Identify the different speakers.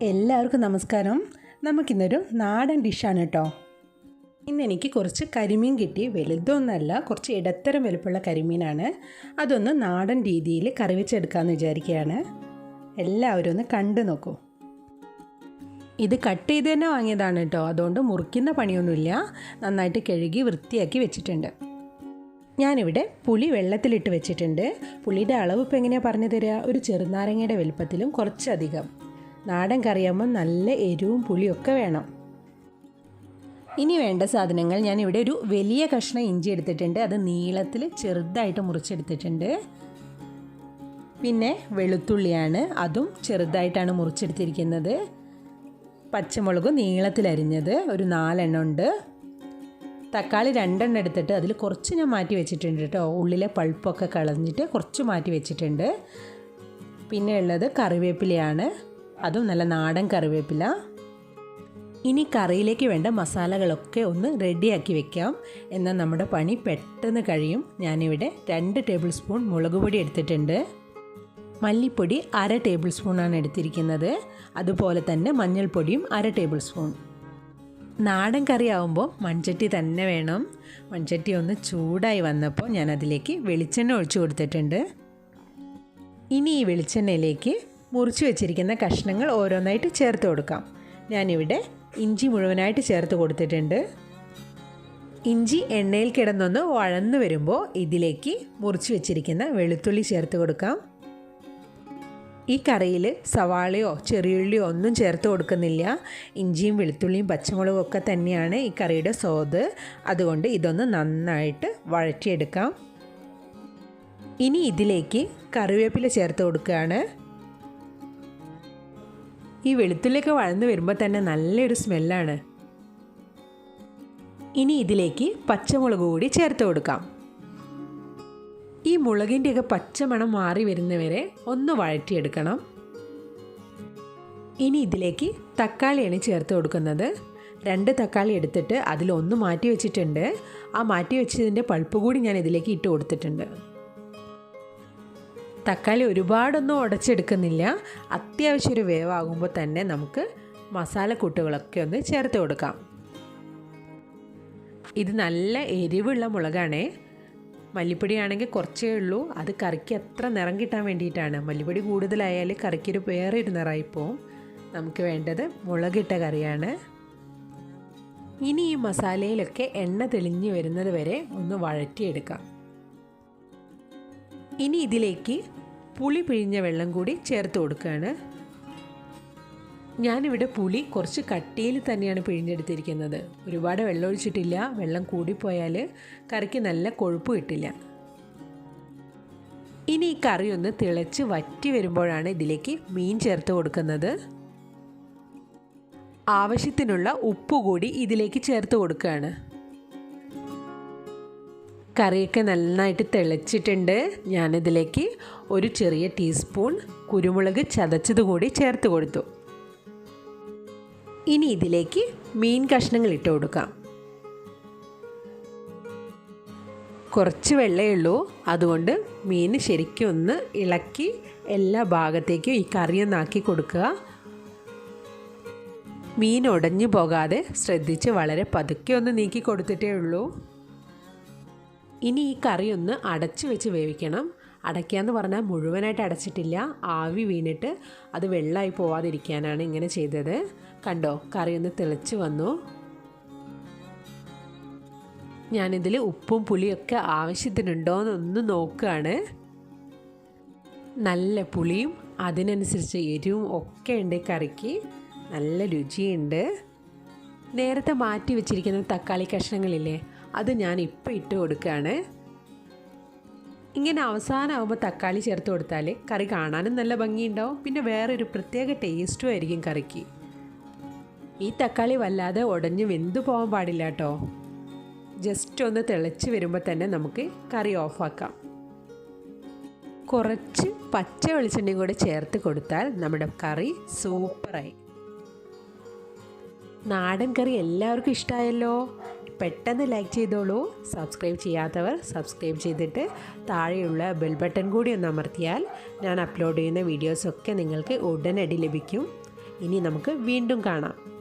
Speaker 1: എല്ലാവർക്കും നമസ്കാരം. നമുക്കിന്നൊരു നാടൻ ഡിഷാണ് കേട്ടോ. ഇന്നെനിക്ക് കുറച്ച് കരിമീൻ കിട്ടി. വലുതൊന്നല്ല, കുറച്ച് ഇടത്തരം വലുപ്പമുള്ള കരിമീനാണ്. അതൊന്ന് നാടൻ രീതിയിൽ കറി വെച്ചെടുക്കാമെന്ന് വിചാരിക്കുകയാണ്. എല്ലാവരും ഒന്ന് കണ്ടു നോക്കൂ. ഇത് കട്ട് ചെയ്ത് തന്നെ വാങ്ങിയതാണ് കേട്ടോ. അതുകൊണ്ട് മുറിക്കുന്ന പണിയൊന്നുമില്ല. നന്നായിട്ട് കഴുകി വൃത്തിയാക്കി വെച്ചിട്ടുണ്ട്. ഞാനിവിടെ പുളി വെള്ളത്തിലിട്ട് വെച്ചിട്ടുണ്ട്. പുളിയുടെ അളവ് ഇപ്പോൾ എങ്ങനെയാണ് പറഞ്ഞു തരിക? ഒരു ചെറുനാരങ്ങയുടെ വലുപ്പത്തിലും കുറച്ചധികം. നാടൻ കറിയാകുമ്പോൾ നല്ല എരിവും പുളിയൊക്കെ വേണം. ഇനി വേണ്ട സാധനങ്ങൾ, ഞാനിവിടെ ഒരു വലിയ കഷ്ണം ഇഞ്ചി എടുത്തിട്ടുണ്ട്. അത് നീളത്തിൽ ചെറുതായിട്ട് മുറിച്ചെടുത്തിട്ടുണ്ട്. പിന്നെ വെളുത്തുള്ളിയാണ്, അതും ചെറുതായിട്ടാണ് മുറിച്ചെടുത്തിരിക്കുന്നത്. പച്ചമുളക് നീളത്തിലരിഞ്ഞത് ഒരു 4 എണ്ണം ഉണ്ട്. തക്കാളി 2 എണ്ണം എടുത്തിട്ട് അതിൽ കുറച്ച് ഞാൻ മാറ്റി വെച്ചിട്ടുണ്ട് കേട്ടോ. ഉള്ളിലെ പൾപ്പൊക്കെ കളഞ്ഞിട്ട് കുറച്ച് മാറ്റി വെച്ചിട്ടുണ്ട്. പിന്നെ ഉള്ളത് കറിവേപ്പിലയാണ്, അതും നല്ല നാടൻ കറിവേപ്പില. ഇനി കറിയിലേക്ക് വേണ്ട മസാലകളൊക്കെ ഒന്ന് റെഡിയാക്കി വെക്കാം. എന്നാൽ നമ്മുടെ പണി പെട്ടെന്ന് കഴിയും. ഞാനിവിടെ 2 ടേബിൾ സ്പൂൺ മുളക് പൊടി എടുത്തിട്ടുണ്ട്. മല്ലിപ്പൊടി 1/2 ടേബിൾ സ്പൂണാണ് എടുത്തിരിക്കുന്നത്. അതുപോലെ തന്നെ മഞ്ഞൾപ്പൊടിയും 1/2 ടേബിൾ സ്പൂൺ. നാടൻ കറി ആവുമ്പോൾ മൺചട്ടി തന്നെ വേണം. മൺചട്ടി ഒന്ന് ചൂടായി വന്നപ്പോൾ ഞാനതിലേക്ക് വെളിച്ചെണ്ണ ഒഴിച്ചു കൊടുത്തിട്ടുണ്ട്. ഇനി ഈ വെളിച്ചെണ്ണയിലേക്ക് മുറിച്ച് വെച്ചിരിക്കുന്ന കഷ്ണങ്ങൾ ഓരോന്നായിട്ട് ചേർത്ത് കൊടുക്കാം. ഞാനിവിടെ ഇഞ്ചി മുഴുവനായിട്ട് ചേർത്ത് കൊടുത്തിട്ടുണ്ട്. ഇഞ്ചി എണ്ണയിൽ കിടന്നൊന്ന് വഴന്ന് വരുമ്പോൾ ഇതിലേക്ക് മുറിച്ച് വെച്ചിരിക്കുന്ന വെളുത്തുള്ളി ചേർത്ത് കൊടുക്കാം. ഈ കറിയിൽ സവാളയോ ചെറിയുള്ളിയോ ഒന്നും ചേർത്ത് കൊടുക്കുന്നില്ല. ഇഞ്ചിയും വെളുത്തുള്ളിയും പച്ചമുളകും ഒക്കെ തന്നെയാണ് ഈ കറിയുടെ സ്വാദ്. അതുകൊണ്ട് ഇതൊന്ന് നന്നായിട്ട് വഴറ്റിയെടുക്കാം. ഇനി ഇതിലേക്ക് കറിവേപ്പില ചേർത്ത് കൊടുക്കുകയാണ്. ഈ വെളുത്തുള്ളിയൊക്കെ വഴന്ന് വരുമ്പോൾ തന്നെ നല്ലൊരു സ്മെല്ലാണ്. ഇനി ഇതിലേക്ക് പച്ചമുളക് കൂടി ചേർത്ത് കൊടുക്കാം. ഈ മുളകിൻ്റെയൊക്കെ പച്ചമണം മാറി വരുന്നവരെ ഒന്ന് വഴറ്റിയെടുക്കണം. ഇനി ഇതിലേക്ക് തക്കാളിയാണ് ചേർത്ത് കൊടുക്കുന്നത്. 2 തക്കാളി എടുത്തിട്ട് അതിലൊന്ന് മാറ്റി വെച്ചിട്ടുണ്ട്. ആ മാറ്റി വെച്ചതിൻ്റെ പൾപ്പ് കൂടി ഞാൻ ഇതിലേക്ക് ഇട്ട് കൊടുത്തിട്ടുണ്ട്. തക്കാളി ഒരുപാടൊന്നും ഉടച്ചെടുക്കുന്നില്ല. അത്യാവശ്യം ഒരു വേവാകുമ്പോൾ തന്നെ നമുക്ക് മസാലക്കൂട്ടുകളൊക്കെ ഒന്ന് ചേർത്ത് കൊടുക്കാം. ഇത് നല്ല എരിവുള്ള മുളകാണേ. മല്ലിപ്പൊടിയാണെങ്കിൽ കുറച്ചേ ഉള്ളൂ. അത് കറിക്ക് അത്ര നിറം കിട്ടാൻ വേണ്ടിയിട്ടാണ്. മല്ലിപ്പൊടി കൂടുതലായാൽ കറിക്കൊരു വേറെ ഒരു നിറമായിപ്പോവും. നമുക്ക് വേണ്ടത് മുളകിട്ട കറിയാണ്. ഇനി ഈ മസാലയിലൊക്കെ എണ്ണ തെളിഞ്ഞ് വരുന്നത് വരെ ഒന്ന് വഴറ്റിയെടുക്കാം. ഇനി ഇതിലേക്ക് പുളി പിഴിഞ്ഞ വെള്ളം കൂടി ചേർത്ത് കൊടുക്കുകയാണ്. ഞാനിവിടെ പുളി കുറച്ച് കട്ടിയിൽ തന്നെയാണ് പിഴിഞ്ഞെടുത്തിരിക്കുന്നത്. ഒരുപാട് വെള്ളം ഒഴിച്ചിട്ടില്ല. വെള്ളം കൂടിപ്പോയാൽ കറിക്ക് നല്ല കൊഴുപ്പ് കിട്ടില്ല. ഇനി ഈ കറി ഒന്ന് തിളച്ച് വറ്റി വരുമ്പോഴാണ് ഇതിലേക്ക് മീൻ ചേർത്ത് കൊടുക്കുന്നത്. ആവശ്യത്തിനുള്ള ഉപ്പ് കൂടി ഇതിലേക്ക് ചേർത്ത് കൊടുക്കുകയാണ്. കറിയൊക്കെ നന്നായിട്ട് തിളച്ചിട്ടുണ്ട്. ഞാനിതിലേക്ക് ഒരു ചെറിയ ടീസ്പൂൺ കുരുമുളക് ചതച്ചത് കൂടി ചേർത്ത് കൊടുത്തു. ഇനി ഇതിലേക്ക് മീൻ കഷ്ണങ്ങൾ ഇട്ട് കൊടുക്കാം. കുറച്ച് വെള്ളമേ ഉള്ളൂ. അതുകൊണ്ട് മീൻ ശരിക്കും ഒന്ന് ഇളക്കി എല്ലാ ഭാഗത്തേക്കും ഈ കറിയൊന്നാക്കി കൊടുക്കുക. മീൻ ഉടഞ്ഞു പോകാതെ ശ്രദ്ധിച്ച് വളരെ പതുക്കെ ഒന്ന് നീക്കി കൊടുത്തിട്ടേ ഉള്ളൂ. ഇനി ഈ കറി ഒന്ന് അടച്ചു വെച്ച് വേവിക്കണം. അടയ്ക്കാന്ന് പറഞ്ഞാൽ മുഴുവനായിട്ട് അടച്ചിട്ടില്ല. ആവി വീണിട്ട് അത് വെള്ളമായി പോവാതിരിക്കാനാണ് ഇങ്ങനെ ചെയ്തത്. കണ്ടോ, കറി ഒന്ന് തിളച്ച് വന്നു. ഞാനിതിൽ ഉപ്പും പുളിയൊക്കെ ആവശ്യത്തിനുണ്ടോ എന്നൊന്ന് നോക്കുകയാണ്. നല്ല പുളിയും അതിനനുസരിച്ച് എരിവും ഒക്കെ ഉണ്ട് കറിക്ക്. നല്ല രുചിയുണ്ട്. നേരത്തെ മാറ്റി വെച്ചിരിക്കുന്ന തക്കാളി കഷ്ണങ്ങളില്ലേ, അത് ഞാൻ ഇപ്പോൾ ഇട്ട് കൊടുക്കുകയാണ്. ഇങ്ങനെ അവസാനമാകുമ്പോൾ തക്കാളി ചേർത്ത് കൊടുത്താൽ കറി കാണാനും നല്ല ഭംഗിയുണ്ടാവും. പിന്നെ വേറൊരു പ്രത്യേക ടേസ്റ്റും ആയിരിക്കും കറിക്ക്. ഈ തക്കാളി വല്ലാതെ ഉടഞ്ഞ് വെന്തു പോകാൻ പാടില്ല കേട്ടോ. ജസ്റ്റ് ഒന്ന് തിളച്ച് വരുമ്പോൾ തന്നെ നമുക്ക് കറി ഓഫാക്കാം. കുറച്ച് പച്ച വെളിച്ചെണ്ണയും കൂടെ ചേർത്ത് കൊടുത്താൽ നമ്മുടെ കറി സൂപ്പറായി. നാടൻ കറി എല്ലാവർക്കും ഇഷ്ടമായല്ലോ. പെട്ടെന്ന് ലൈക്ക് ചെയ്തോളൂ. സബ്സ്ക്രൈബ് ചെയ്യാത്തവർ സബ്സ്ക്രൈബ് ചെയ്തിട്ട് താഴെയുള്ള ബെൽ ബട്ടൺ കൂടി ഒന്ന് അമർത്തിയാൽ ഞാൻ അപ്ലോഡ് ചെയ്യുന്ന വീഡിയോസൊക്കെ നിങ്ങൾക്ക് ഉടനടി ലഭിക്കും.
Speaker 2: ഇനി നമുക്ക് വീണ്ടും കാണാം.